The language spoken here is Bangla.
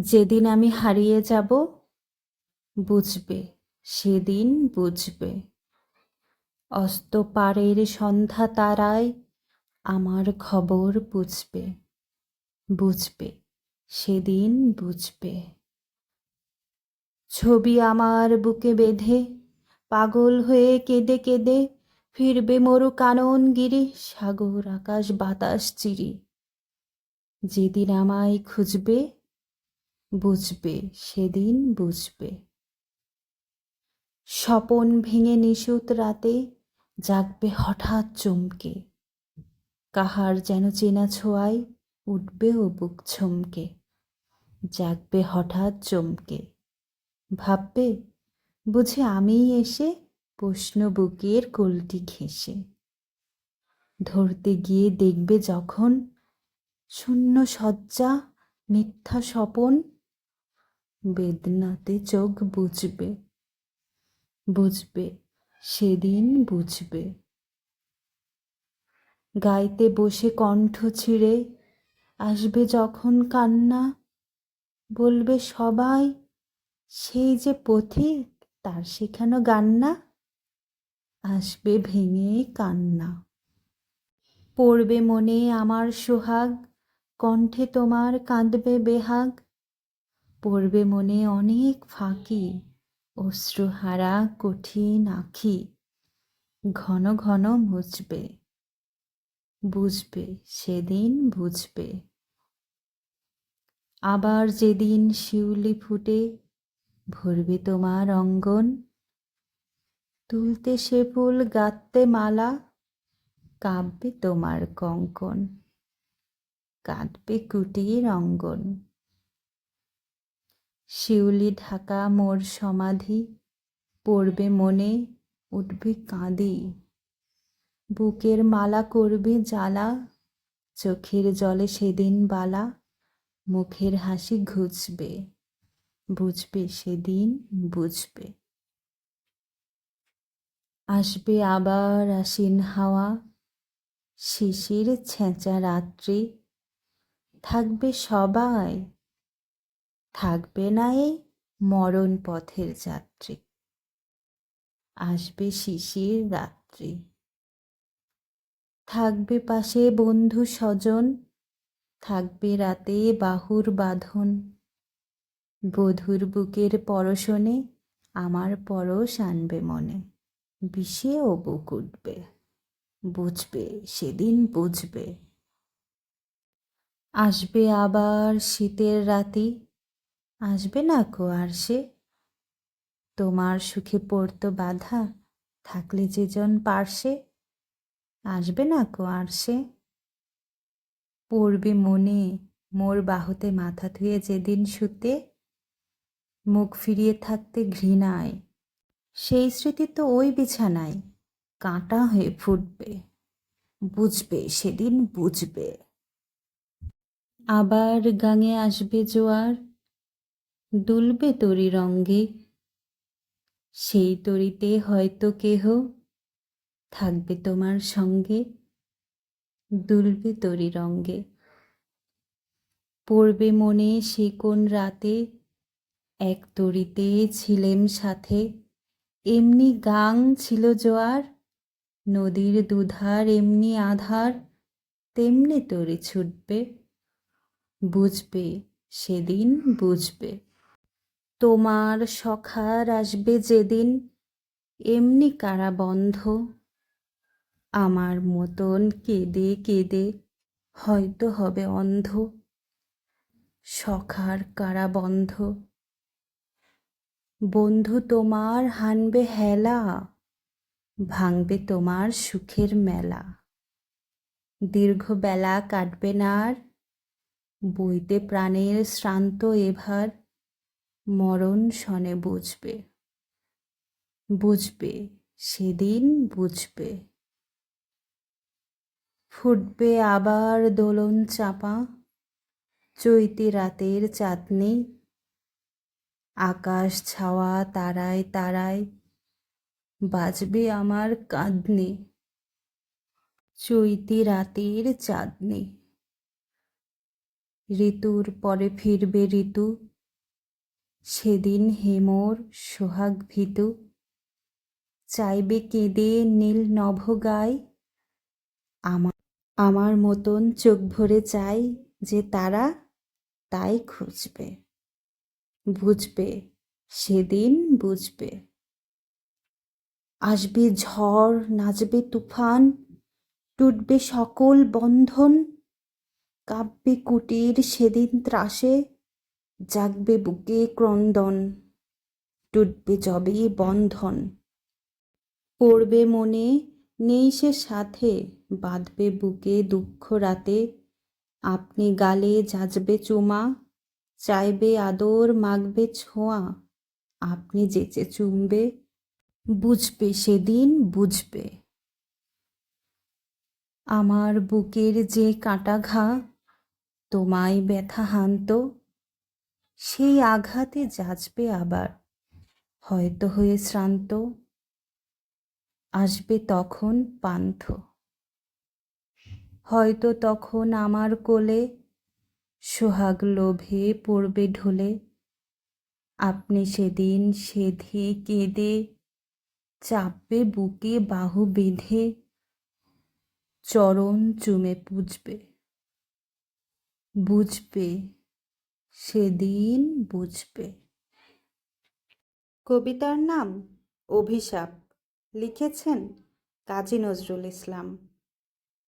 যেদিন আমি হারিয়ে যাব, বুঝবে, সেদিন বুঝবে। অস্ত পারের সন্ধ্যা তারায় আমার খবর বুঝবে, বুঝবে, সেদিন বুঝবে। ছবি আমার বুকে বেঁধে পাগল হয়ে কেঁদে কেঁদে ফিরবে মরু কাননগিরি, সাগর আকাশ বাতাস চিরি। যেদিন আমায় খুঁজবে, বুঝবে, সেদিন বুঝবে। স্বপন ভেঙে নিশুত রাতে জাগবে হঠাৎ চমকে, কাহার যেন চেনা ছোঁয়ায় উঠবে ও বুক ছমকে। জাগবে হঠাৎ চমকে, ভাববে বুঝি আমিই এসে প্রশ্ন বুকের কলটি ঘেঁষে। ধরতে গিয়ে দেখবে যখন শূন্য শয্যা, মিথ্যা স্বপন, বেদনাতে চোখ বুঝবে, বুঝবে, সেদিন বুঝবে। গাইতে বসে কণ্ঠ ছিঁড়ে আসবে যখন কান্না, বলবে সবাই সেই যে পথিক তার শেখানো গান না। আসবে ভেঙে কান্না, পড়বে মনে আমার সোহাগ, কণ্ঠে তোমার কাঁদবে বেহাগ। পড়বে মনে অনেক ফাঁকি, অশ্রুহারা কঠিন আঁখি, ঘন ঘন মুছবে, বুঝবে, সেদিন বুঝবে। আবার যেদিন শিউলি ফুটে ভরবে তোমার অঙ্গন, তুলতে সে ফুল গাঁথতে মালা, কাঁপবে তোমার কঙ্কন, কাঁদবে কুটির অঙ্গন। শিউলি ঢাকা মোর সমাধি, পড়বে মনে উঠবে কাঁদি। বুকের মালা করবে জ্বালা, চোখের জলে সেদিন বালা, মুখের হাসি ঘুচবে, বুঝবে, সেদিন বুঝবে। আসবে আবার আশ্বিন হাওয়া, শিশির ছেঁচা রাত্রি, থাকবে সবাই, থাকবে না এই মরণ পথের যাত্রী। আসবে শিশির রাত্রি, থাকবে পাশে বন্ধু স্বজন, থাকবে রাতে বাহুর বাঁধন। বধুর বুকের পরশনে আমার পরশ আনবে মনে, বিষে ও বুক উঠবে, বুঝবে, সেদিন বুঝবে। আসবে আবার শীতের রাতি, আসবে না কো আর সে, তোমার সুখে পড়তো বাধা, থাকলে যেজন পার্শ্বে, আসবে না কো আর সে। পড়বে মনে মোর বাহুতে মাথা ধুয়ে যেদিন শুতে, মুখ ফিরিয়ে থাকতে ঘৃণায়, সেই স্মৃতি তো ওই বিছানায় কাঁটা হয়ে ফুটবে, বুঝবে, সেদিন বুঝবে। আবার গাঙে আসবে জোয়ার, দুলবে তরি রঙ্গে, সেই তরিতে হয়তো কেহ থাকবে তোমার সঙ্গে, দুলবে তরি রঙ্গে। পড়বে মনে সে কোন রাতে এক তরিতে ছিলেম সাথে, এমনি গাং ছিল জোয়ার, নদীর দুধার এমনি আধার, তেমনি তরি ছুটবে, বুঝবে, সেদিন বুঝবে। তোমার সখার আসবে যেদিন এমনি কারাবন্ধ, আমার মতন কেঁদে কেঁদে হয়তো হবে অন্ধ, সখার কারাবন্ধ। বন্ধু তোমার হানবে হেলা, ভাঙবে তোমার সুখের মেলা। দীর্ঘ বেলা কাটবে না আর, বইতে প্রাণের শ্রান্ত এভার, মরণ শনে বুঝবে, বুঝবে, সেদিন বুঝবে। ফুটবে আবার দোলন চাপা, চৈতি রাতের চাঁদনি, আকাশ ছাওয়া তারায় তারায় বাজবে আমার কাঁদনি। চৈতি রাতের চাঁদনি, ঋতুর পরে ফিরবে ঋতু, সেদিন হেমোর সোহাগ ভীতু চাইবে কেঁদে নীল নভ গায়। আমার আমার মতন চোখ ভরে চাই যে তারা তাই খুঁজবে, বুঝবে, সেদিন বুঝবে। আসবে ঝড়, নাচবে তুফান, টুটবে সকল বন্ধন, কাঁপবে কুটির সেদিন ত্রাসে, জাগবে বুকে ক্রন্দন, টুটবে যবে বন্ধন। পড়বে মনে নেই সে সাথে, বাঁধবে বুকে দুঃখ রাতে, আপনি গালে যাচবে চুমা, চাইবে আদর মাগবে ছোঁয়া, আপনি যেচে চুমবে, বুঝবে সেদিন বুঝবে। আমার বুকের যে কাটা ঘা তোমায় ব্যথা হানত, সেই আঘাতে যাচবে আবার, হয়তো হয়ে শ্রান্ত, আসবে তখন পান্থ। হয়তো তখন আমার কোলে সোহাগ লোভে পড়বে ঢলে, আপনি সেদিন সেধে কেঁদে চাপবে বুকে বাহু বেঁধে, চরণ চুমে পুজবে, বুঝবে, সেদিন বুঝবে। কবিতার নাম অভিশাপ, লিখেছেন কাজী নজরুল ইসলাম।